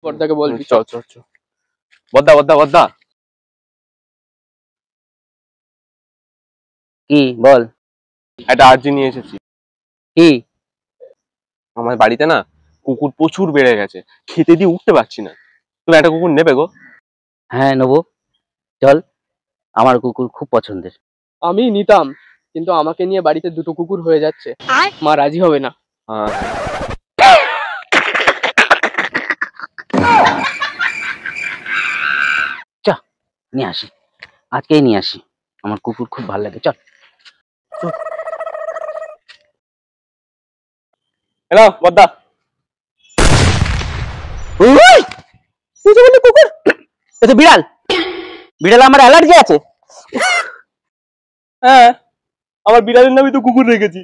বড়দাকে বলবি। চল চল চল। বদ্দা বদ্দা বদ্দা, কি বল? একটা আর্জি নিয়ে এসেছি। কি? আমার বাড়িতে না কুকুর প্রচুর বেড়ে গেছে, খেতে দিয়ে উঠতে পারছি না। তুমি একটা কুকুর নেবে গো? হ্যাঁ নেবো, চল। আমার কুকুর খুব পছন্দের। আমি নিতাম, কিন্তু আমাকে নিয়ে বাড়িতে দুটো কুকুর হয়ে যাচ্ছে, মা রাজি হবে না। চ নিয়ে আসি, আজকেই নিয়ে আসি। আমার কুকুর খুব ভালো লাগে, চল। হ্যালো বদ্দা। কুকুর, এ তো বিড়াল। বিড়াল আমার অ্যালার্জি আছে। হ্যাঁ, আমার বিড়ালের নামই তো কুকুর রেখেছি।